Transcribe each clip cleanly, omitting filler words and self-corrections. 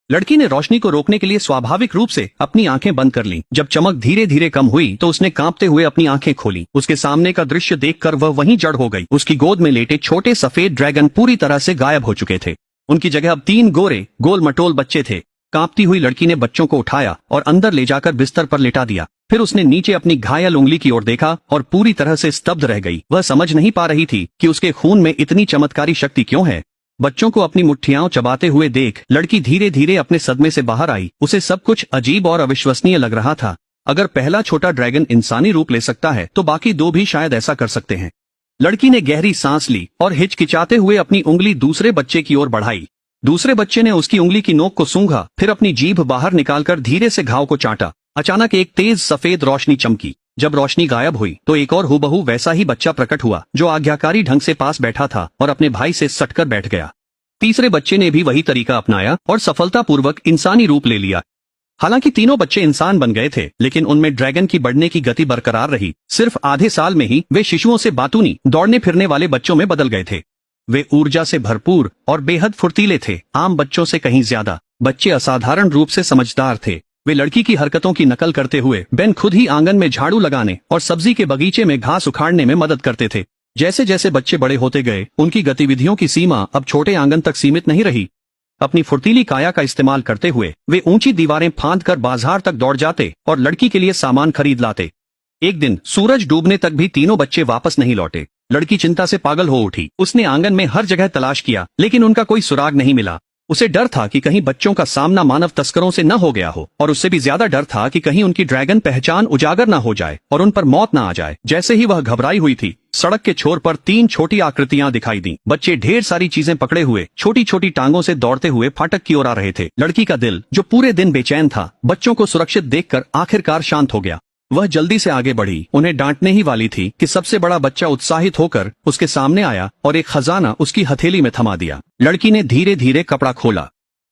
लड़की ने रोशनी को रोकने के लिए स्वाभाविक रूप से अपनी आंखें बंद कर लीं। जब चमक धीरे धीरे कम हुई तो उसने कांपते हुए अपनी आंखें खोली। उसके सामने का दृश्य देखकर वह वहीं जड़ हो गई। उसकी गोद में लेटे छोटे सफेद ड्रैगन पूरी तरह से गायब हो चुके थे। उनकी जगह अब 3 गोरे गोल मटोल बच्चे थे। कांपती हुई लड़की ने बच्चों को उठाया और अंदर ले जाकर बिस्तर पर लिटा दिया। फिर उसने नीचे अपनी घायल उंगली की ओर देखा और पूरी तरह से स्तब्ध रह गई। वह समझ नहीं पा रही थी कि उसके खून में इतनी चमत्कारी शक्ति क्यों है। बच्चों को अपनी मुट्ठियां चबाते हुए देख लड़की धीरे धीरे अपने सदमे से बाहर आई। उसे सब कुछ अजीब और अविश्वसनीय लग रहा था। अगर पहला छोटा ड्रैगन इंसानी रूप ले सकता है तो बाकी 2 भी शायद ऐसा कर सकते हैं। लड़की ने गहरी सांस ली और हिचकिचाते हुए अपनी उंगली दूसरे बच्चे की ओर बढ़ाई। दूसरे बच्चे ने उसकी उंगली की नोक को सूंघा, फिर अपनी जीभ बाहर निकालकर धीरे से घाव को चाटा। अचानक एक तेज सफेद रोशनी चमकी। जब रोशनी गायब हुई तो एक और हूबहू वैसा ही बच्चा प्रकट हुआ जो आज्ञाकारी ढंग से पास बैठा था और अपने भाई से सटकर बैठ गया। तीसरे बच्चे ने भी वही तरीका अपनाया और सफलतापूर्वक इंसानी रूप ले लिया। हालांकि तीनों बच्चे इंसान बन गए थे, लेकिन उनमें ड्रैगन की बढ़ने की गति बरकरार रही। सिर्फ आधे साल में ही वे शिशुओं से बातूनी दौड़ने फिरने वाले बच्चों में बदल गए थे। वे ऊर्जा से भरपूर और बेहद फुर्तीले थे, आम बच्चों से कहीं ज्यादा। बच्चे असाधारण रूप से समझदार थे। वे लड़की की हरकतों की नकल करते हुए बेन खुद ही आंगन में झाड़ू लगाने और सब्जी के बगीचे में घास उखाड़ने में मदद करते थे। जैसे जैसे बच्चे बड़े होते गए, उनकी गतिविधियों की सीमा अब छोटे आंगन तक सीमित नहीं रही। अपनी फुर्तीली काया का इस्तेमाल करते हुए वे ऊंची दीवारें फांदकर बाजार तक दौड़ जाते और लड़की के लिए सामान खरीद लाते। एक दिन सूरज डूबने तक भी तीनों बच्चे वापस नहीं लौटे। लड़की चिंता से पागल हो उठी। उसने आंगन में हर जगह तलाश किया, लेकिन उनका कोई सुराग नहीं मिला। उसे डर था कि कहीं बच्चों का सामना मानव तस्करों से न हो गया हो, और उससे भी ज्यादा डर था कि कहीं उनकी ड्रैगन पहचान उजागर न हो जाए और उन पर मौत न आ जाए। जैसे ही वह घबराई हुई थी, सड़क के छोर पर 3 छोटी आकृतियां दिखाई दी। बच्चे ढेर सारी चीजें पकड़े हुए छोटी छोटी टांगों से दौड़ते हुए फाटक की ओर आ रहे थे। लड़की का दिल, जो पूरे दिन बेचैन था, बच्चों को सुरक्षित देखकर आखिरकार शांत हो गया। वह जल्दी से आगे बढ़ी। उन्हें डांटने ही वाली थी कि सबसे बड़ा बच्चा उत्साहित होकर उसके सामने आया और एक खजाना उसकी हथेली में थमा दिया। लड़की ने धीरे धीरे कपड़ा खोला।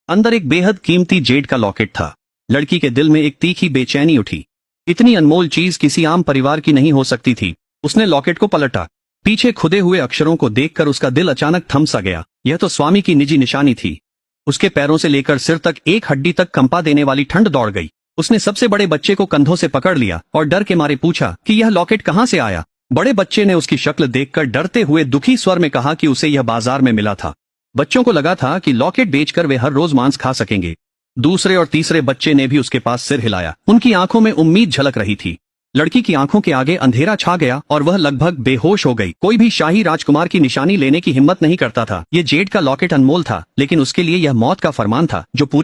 अंदर एक बेहद कीमती जेड का लॉकेट था। लड़की के दिल में एक तीखी बेचैनी उठी। इतनी अनमोल चीज किसी आम परिवार की नहीं हो सकती थी। उसने लॉकेट को पलटा। पीछे खुदे हुए अक्षरों को देखकर उसका दिल अचानक थम सा गया। यह तो स्वामी की निजी निशानी थी। उसके पैरों से लेकर सिर तक एक हड्डी तक कंपा देने वाली ठंड दौड़ गई। उसने सबसे बड़े बच्चे को कंधों से पकड़ लिया और डर के मारे पूछा कि यह लॉकेट कहां से आया। बड़े बच्चे ने उसकी शक्ल देखकर डरते हुए दुखी स्वर में कहा कि उसे यह बाजार में मिला था। बच्चों को लगा था कि लॉकेट बेचकर वे हर रोज मांस खा सकेंगे। दूसरे और तीसरे बच्चे ने भी उसके पास सिर हिलाया। उनकी आंखों में उम्मीद झलक रही थी। लड़की की आंखों के आगे अंधेरा छा गया और वह लगभग बेहोश हो गई। कोई भी शाही राजकुमार की निशानी लेने की हिम्मत नहीं करता था। ये जेड का लॉकेट अनमोल था, लेकिन उसके लिए यह मौत का फरमान था जो पूरी